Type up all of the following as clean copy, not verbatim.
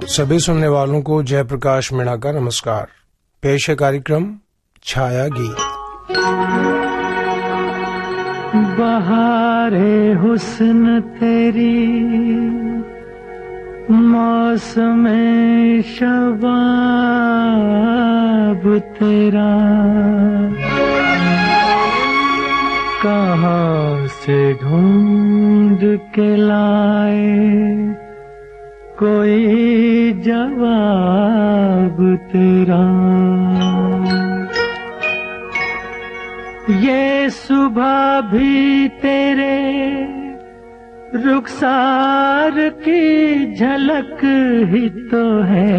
सभी सुनने वालों को जयप्रकाश मीणा का नमस्कार। पेश है कार्यक्रम छाया गीत। बहारे हुस्न तेरी मौसम शबाब तेरा, कहाँ से ढूंढ के लाए कोई जवाब तेरा। ये सुबह भी तेरे रुखसार की झलक ही तो है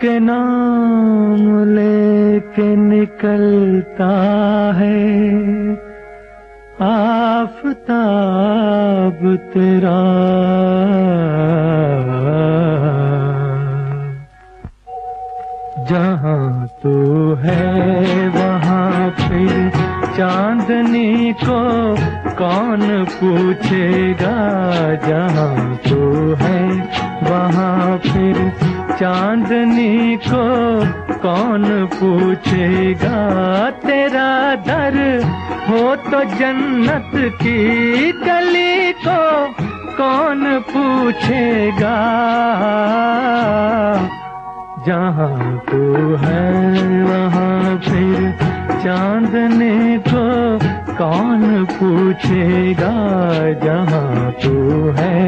कि नाम लेके निकलता है आफताब तेरा। जहाँ तू है वहाँ फिर चांदनी को कौन पूछेगा। जहाँ तू है वहाँ फिर चांदनी को कौन पूछेगा। तेरा दर हो तो जन्नत की गली को कौन पूछेगा। जहाँ तू है वहाँ फिर चांदनी को कौन पूछेगा। जहाँ तू है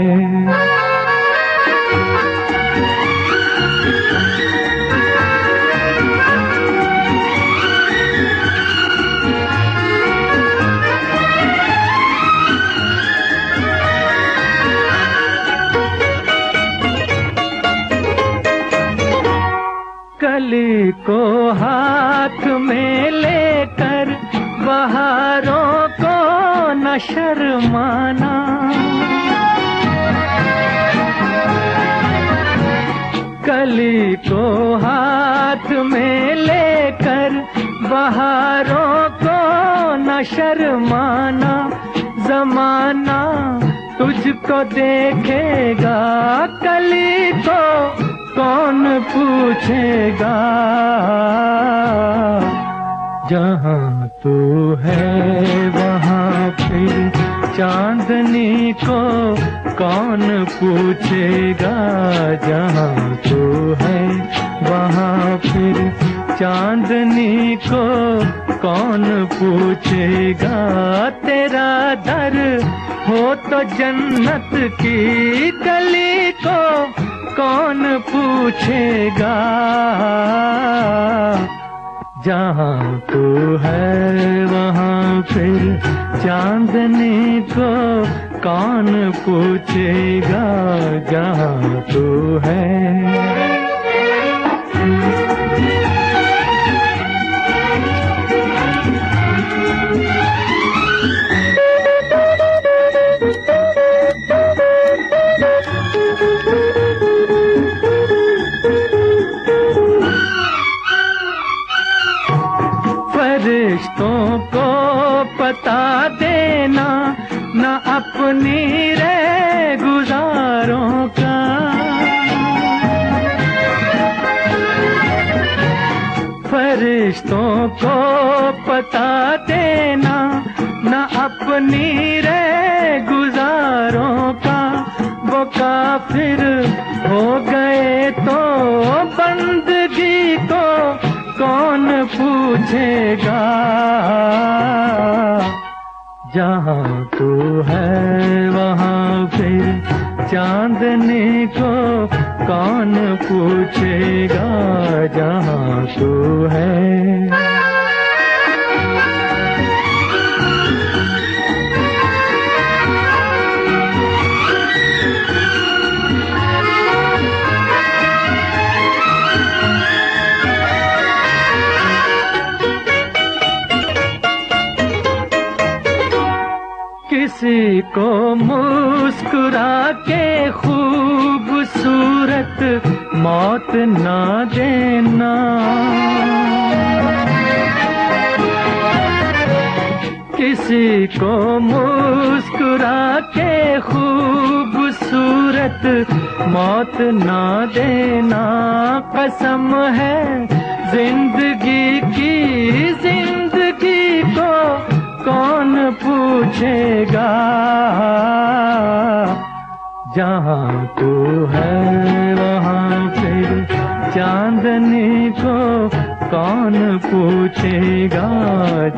कली को हाथ में लेकर बहारों को न शर्माना। कली को हाथ में लेकर बहारों को न शर्माना। जमाना तुझको देखेगा कली को कौन पूछेगा। जहाँ तू है वहाँ फिर चांदनी को कौन पूछेगा। जहाँ तू है वहाँ फिर चांदनी को कौन पूछेगा। तेरा दर हो तो जन्नत की गली को कौन पूछेगा। जहाँ तू है वहाँ फिर चांदनी को कौन पूछेगा। जहाँ तू है फरिश्तों को पता देना न अपनी रे गुजारों का। फरिश्तों को पता देना न अपनी रे गुजारों का। वो काफिर हो गए तो बंदगी को कौन पूछेगा। जहाँ तू है वहाँ फिर चांदनी को कौन पूछेगा। जहाँ तू है किसी को मुस्कुरा के खूबसूरत मौत ना देना। किसी को मुस्कुरा के खूबसूरत जन्नत मौत ना देना कसम है जिंदगी की, जिंदगी को कौन पूछेगा। जहाँ तू है वहाँ फिर चांदनी को कौन पूछेगा।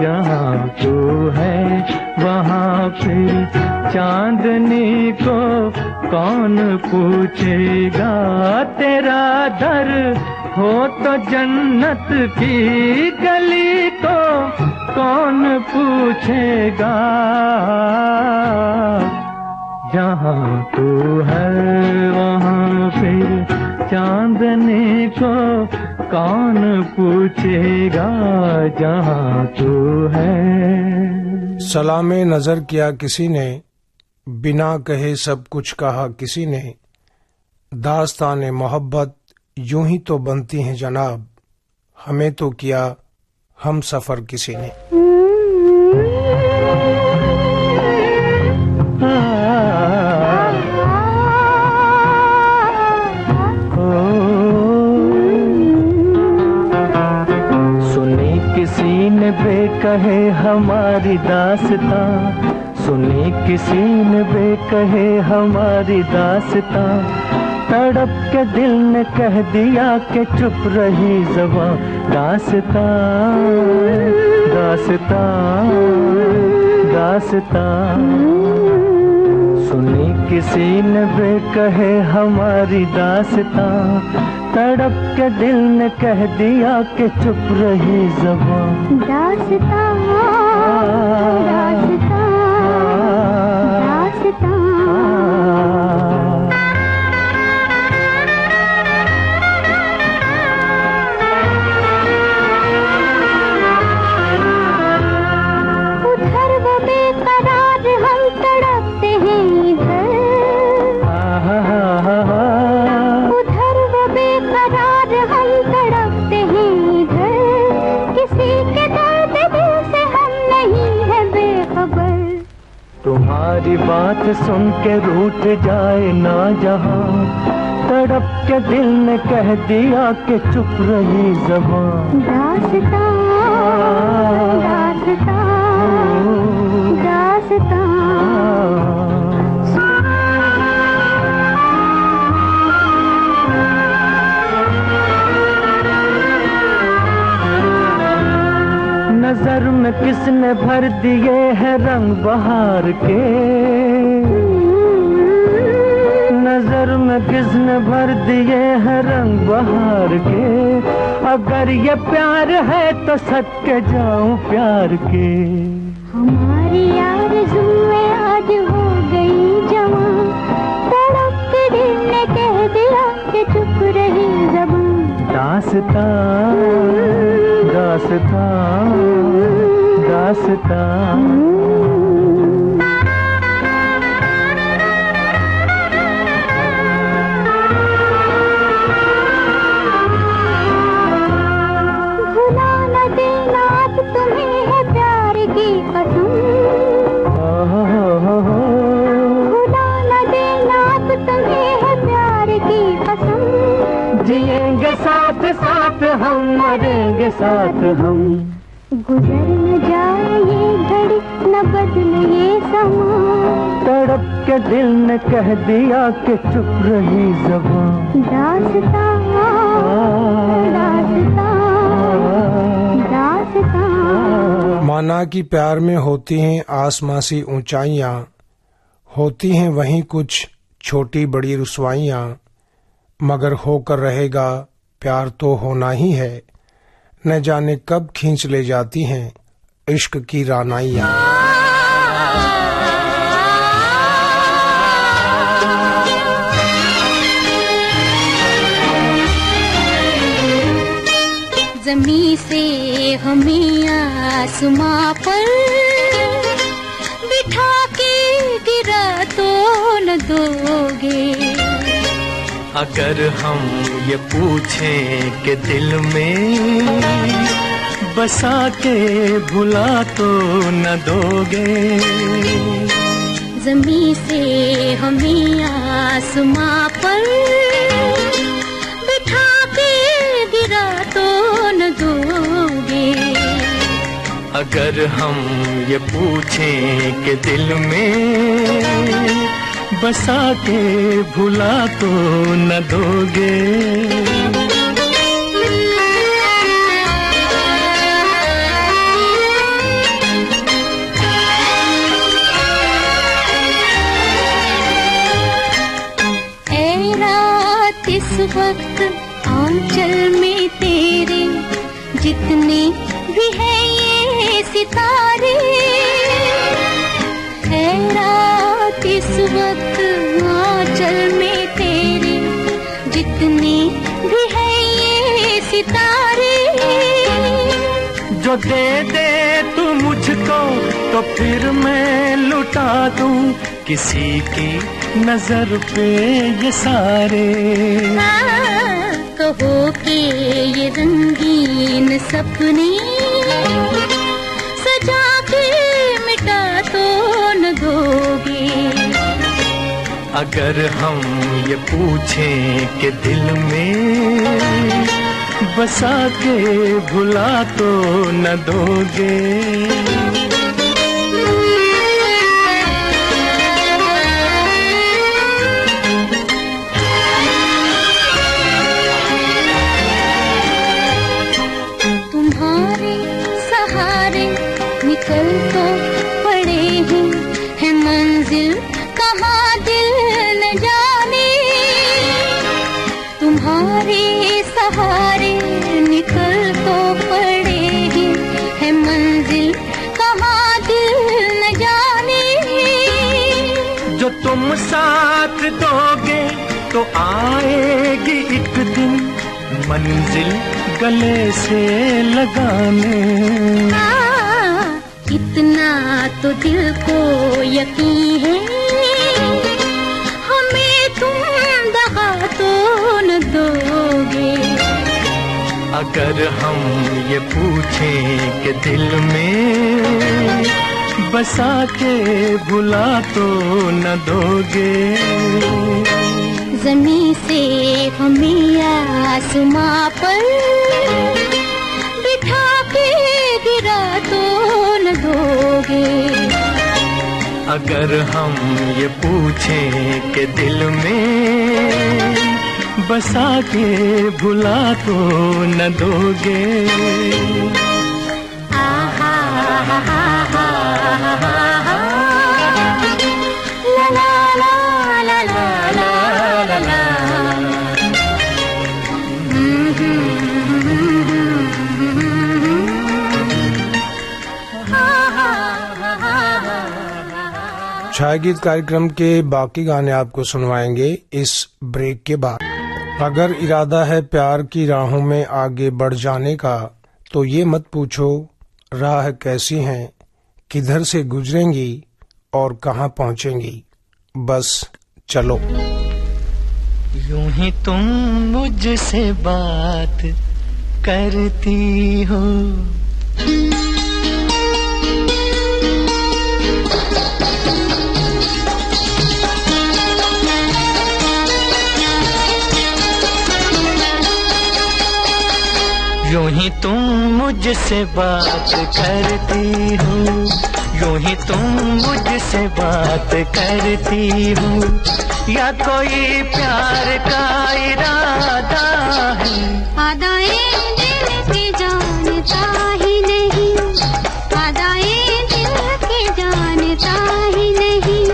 जहाँ तू है वहाँ फिर चांदनी को कौन पूछेगा। तेरा दर हो तो जन्नत की गली को कौन पूछेगा। जहाँ तू है वहाँ फिर चांदनी को कौन पूछेगा। जहाँ तू है। सलामे नजर किया किसी ने, बिना कहे सब कुछ कहा किसी ने। दास्ताने मोहब्बत यूं ही तो बनती हैं जनाब, हमें तो किया हम सफर किसी ने। सुनी किसी ने बेकहे हमारी दास्तां, सुनी किसी ने बेकहे हमारी दास्तां। तड़प के दिल ने कह दिया कि चुप रही ज़बां। दास्तां दास्तां दास्तां। सुनी किसी ने बेकहे हमारी दास्तां। तड़प के दिल ने कह दिया कि चुप रही ज़बां। दास्तां दास्तां दास्तां। उधर वो बेकरार हम तड़पते हैं इधर। उधर वो बेकरार हम तड़पते हैं इधर। किसी के दर्द दिल से हम नहीं है बेखबर। तुम्हारी बात सुन के रूठ जाए ना जहां। तड़प के दिल ने कह दिया कि चुप रही ज़बां। दास्तां दास्तां दास्तां। नजर में किसने भर दिए हैं रंग बहार के। नजर में किसने भर दिए हैं रंग बहार के। अगर ये प्यार है तो सदके जाऊं प्यार के। हमारी आरज़ुएं आज हो गई जवां। तड़प के दिल ने कह दिया कि चुप रही ज़बां। दास्तां दास्तां दास्तां। भुला न देना अब तुम्हें है प्यार की कसम। भुला न देना अब तुम्हें है प्यार की कसम। जिएंगे साथ साथ हम, मरेंगे साथ हम। गुजर न जाए ये घड़ी न बदले ये समा। तड़प के दिल ने कह दिया कि चुप रही ज़बां। दास्तां दास्तां दास्तां। माना कि प्यार में होती हैं आसमां सी ऊंचाइयां, होती हैं वहीं कुछ छोटी बड़ी रुसवाइयां। मगर होकर रहेगा प्यार तो होना ही है, न जाने कब खींच ले जाती हैं इश्क की रानाइयां। ज़मीं से हमें आसमां पर बिठा के गिरा तो न दोगे। अगर हम ये पूछें कि दिल में बसा के भुला तो न दोगे। जमीन से हमें आसमां पर बिठा के गिरा तो न दोगे। अगर हम ये पूछें कि दिल में बसा के भुला तो न दोगे। इस वक्त आंचल में तेरे जितने भी हैं ये सितारे, है रात इस वक्त आंचल में तेरे जितने भी हैं ये सितारे। जो दे दे तू मुझको तो फिर मैं लुटा दूं किसी की नजर पे ये सारे। कहो कि ये रंगीन सपने सजा के मिटा तो न दोगे। अगर हम ये पूछें कि दिल में बसा के भुला तो न दोगे। निकल तो पड़े हैं मंजिल कहाँ दिल न जाने। तुम्हारे सहारे निकल तो पड़े हैं मंजिल कहाँ दिल न जाने। जो तुम साथ दोगे तो आएगी एक दिन मंजिल गले से लगाने। इतना तो दिल को यकीन है हमें तुम दगा तो न दोगे। अगर हम ये पूछें कि दिल में बसा के भुला तो न दोगे। जमीन से हमें आसमां पर बिठा के गिरा तो न दोगे। अगर हम ये पूछें कि दिल में बसा के भुला तो न दोगे। आहा हा हा हा हा ला ला ला ला ला ला ला। छाया गीत कार्यक्रम के बाकी गाने आपको सुनवाएंगे इस ब्रेक के बाद। अगर इरादा है प्यार की राहों में आगे बढ़ जाने का तो ये मत पूछो राह कैसी है, किधर से गुजरेंगी और कहाँ पहुँचेंगी, बस चलो। यूं ही तुम मुझसे बात करती हो, यूं ही तुम मुझसे बात करती हो, यूं ही तुम मुझसे बात करती हो, या कोई प्यार का इरादा है। आदाए दिल की जानता ही नहीं, आदाए दिल की जानता ही नहीं,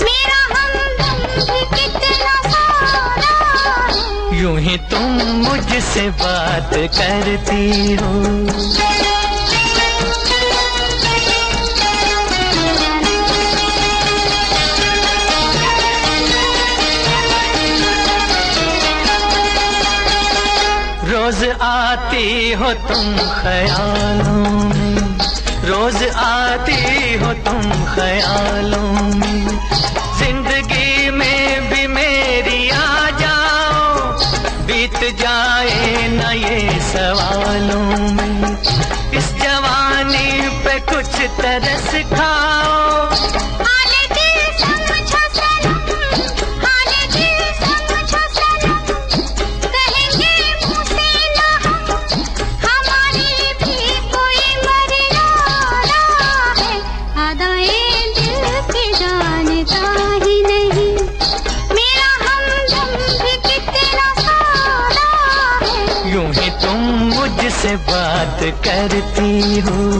मेरा हमदम भी कितना सारा है। यूं ही तुम मुझसे बात करती हो, रोज आती हो तुम ख्यालों में, रोज आती हो तुम ख्यालों में, जिंदगी में भी मेरी आ जाओ, बीत जाए न ये सवालों में, इस जवानी पे कुछ तरस खाओ, आले दिल मुझसे बात करती हूँ।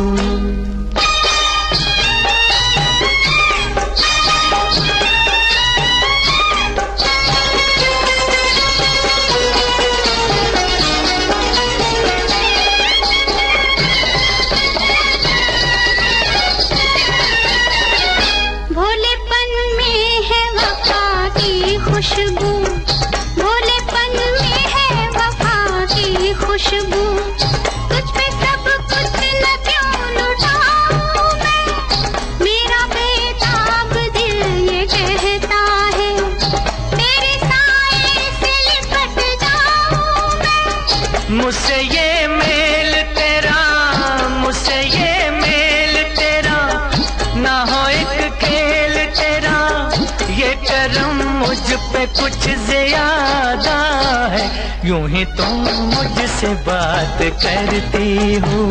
भोलेपन में है वफा की खुशबू, भोलेपन में है वफा की खुशबू, तुझ पे सब कुछ न क्यों लुटाऊं मैं, मेरा बेताब दिल ये कहता है, तेरे साए से लिपट जाऊं मैं। मुझसे ये मेल तेरा, मुझसे ये मेल तेरा, ना हो एक खेल तेरा, ये करम मुझ पे कुछ ज्यादा है। यूं ही तुम मुझसे बात करती हो,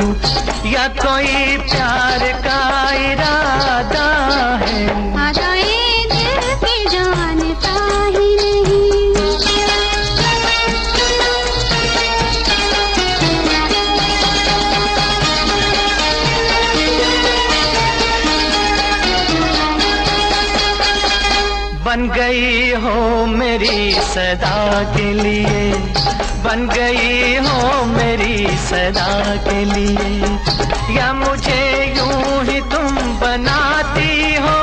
या कोई प्यार का इरादा है। आदाए दिल की जानता ही बन गई हो मेरी सदा के लिए, बन गई हो मेरी सदा के लिए, या मुझे यूं ही तुम बनाती हो,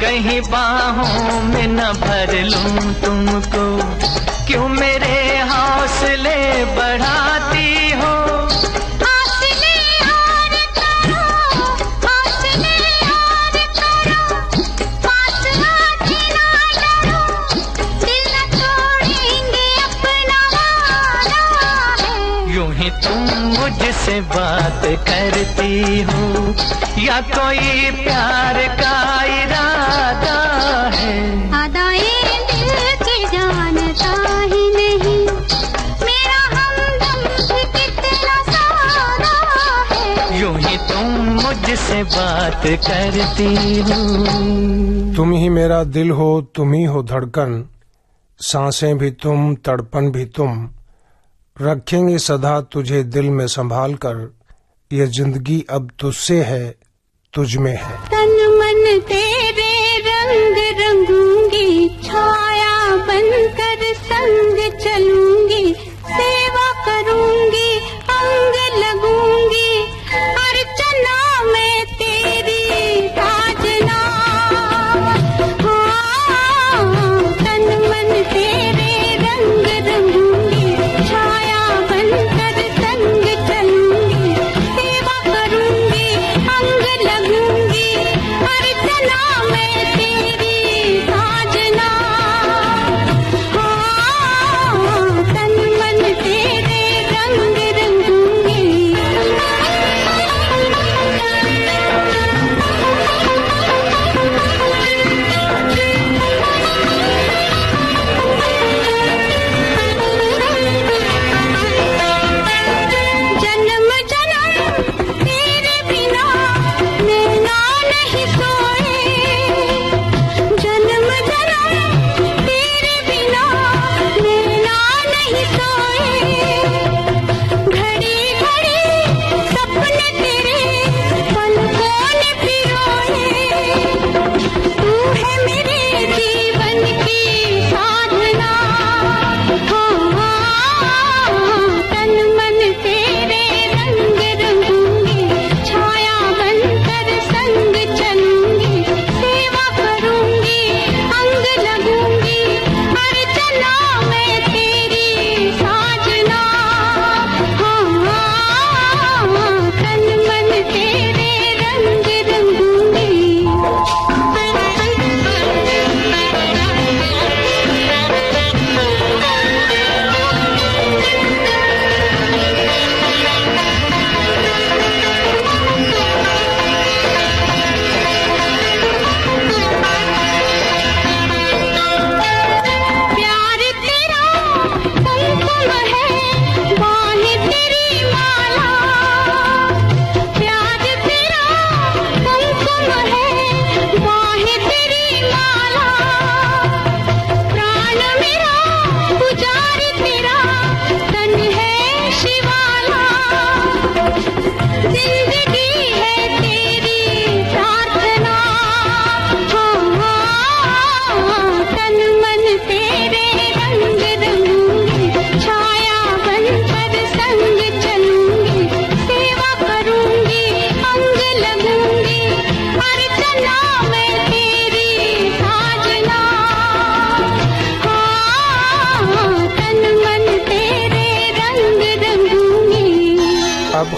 कहीं बाहों में न भर लूं तुमको, क्यों मेरे हौसले बढ़ाती हो। हौसले और करो, हौसले और करो, पास आके ना डरो, दिल न तोड़ेंगे अपना वादा है। यूं ही तुम मुझसे बात करती हो, या कोई प्यार का इरादा है। आदाए दिल की जानता ही नहीं, मेरा हमदम भी कितना सादा है। यूं ही तुम मुझसे बात करती हो। तुम ही मेरा दिल हो, तुम ही हो धड़कन, सांसें भी तुम, तड़पन भी तुम, रखेंगे सदा तुझे दिल में संभाल कर, ये जिंदगी अब तुझसे है, तुझ में है। तन मन तेरे रंग रंगूंगी, छाया बनकर संग चलूंगी, सेवा करूंगी, अंग लगूंगी, अर्चना में तेरी साजना। हाँ, तन मन तेरे रंग रंगूंगी, छाया बनकर संग चलूंगी, सेवा करूंगी, अंग लगूंगी, अर्चना में तेरी साजना।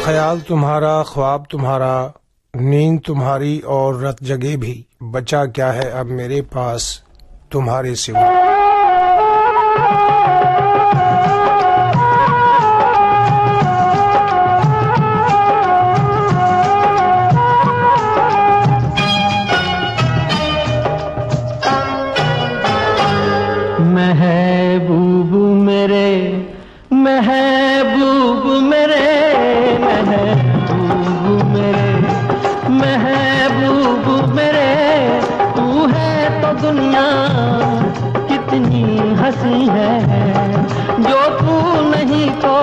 ख्याल तुम्हारा, ख्वाब तुम्हारा, नींद तुम्हारी और रत जगे भी, बचा क्या है अब मेरे पास तुम्हारे सिवा। महबूब मेरे, महबूब मेरे, महबूब मेरे, महबूब मेरे, तू है तो दुनिया कितनी हंसी है, जो तू नहीं तो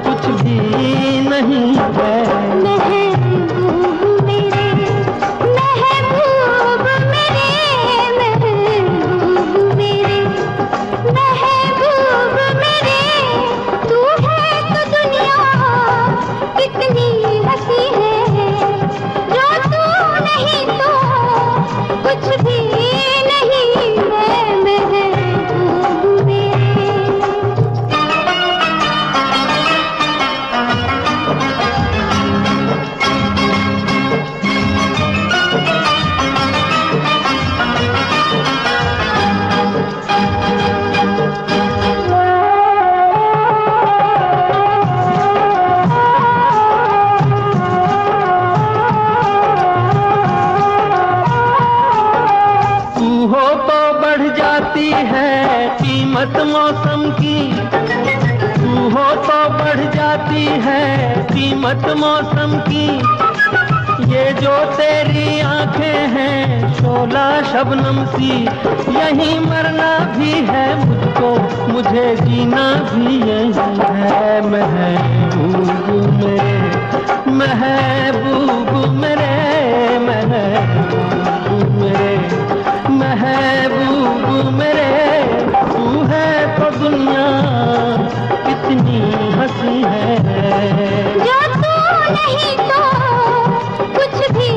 कुछ भी नहीं है। महबूब मेरे, महबूब मेरे, महबूब मेरे, महबूब मेरे, तू है तो दुनिया कितनी हंसी है, जो तू नहीं तो कुछ भी नहीं है। महबूब मेरे। तू हो तो बढ़ जाती है कीमत मौसम की, तू हो तो बढ़ जाती है कीमत मौसम की, ये जो तेरी आंखें हैं शोला शबनम सी, यहीं मरना भी है मुझको, मुझे जीना भी यही है। महबूब मेरे, महबूब मेरे, महबूब मेरे, महबूब मेरे, तू है तो दुनिया कितनी हंसी है, जो तू नहीं तो कुछ भी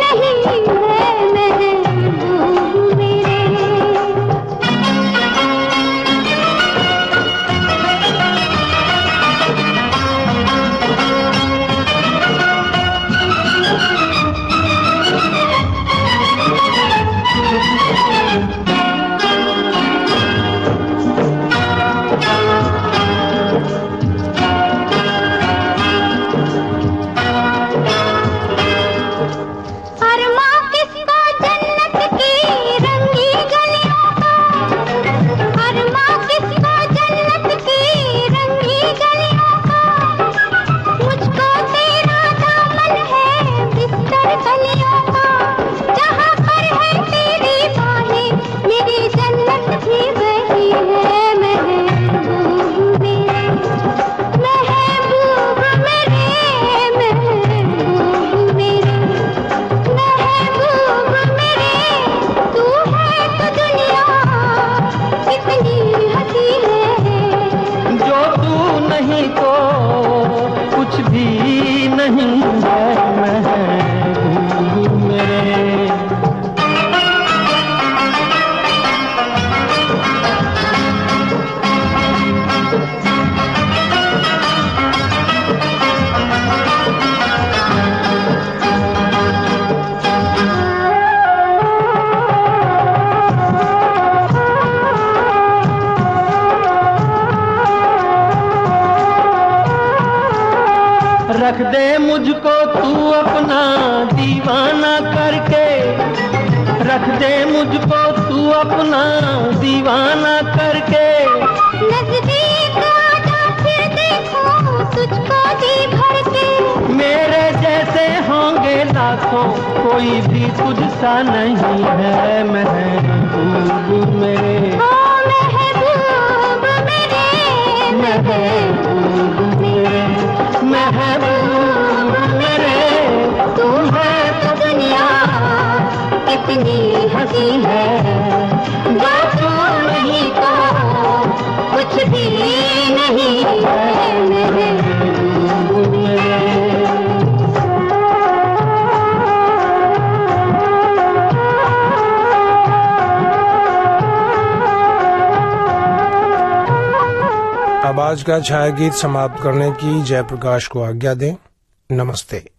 नहीं है। महबूब मेरे। अरमां किसको जन्नत की रंगी गलियों का, अरमां किसको जन्नत की रंगी गलियों का, मुझको तेरा दामन है बिस्तर कलियों का, जहाँ पर है तेरी बाहें मेरी जन्नत भी वही है। महबूब मेरे, महबूब मेरे, महबूब मेरे, महबूब मेरे, तू है तो दुनिया कितनी हंसी है, जो तू नहीं तो कुछ भी नहीं है। महबूब मेरे। रख दे मुझको तू अपना दीवाना करके, रख दे मुझको तू अपना दीवाना करके, नजदीक आजा फिर देखो तुझको जी भर के, मेरे जैसे होंगे लाखों कोई भी तुझसा नहीं है। महबूब मेरे, ओ महबूब मेरे, महबूब मेरे, महबूब मेरे, तू है तो दुनिया कितनी हंसी है, जो तू नहीं तो कुछ भी नहीं है। महबूब मेरे। अब आज का छाया गीत समाप्त करने की जयप्रकाश को आज्ञा दें। नमस्ते।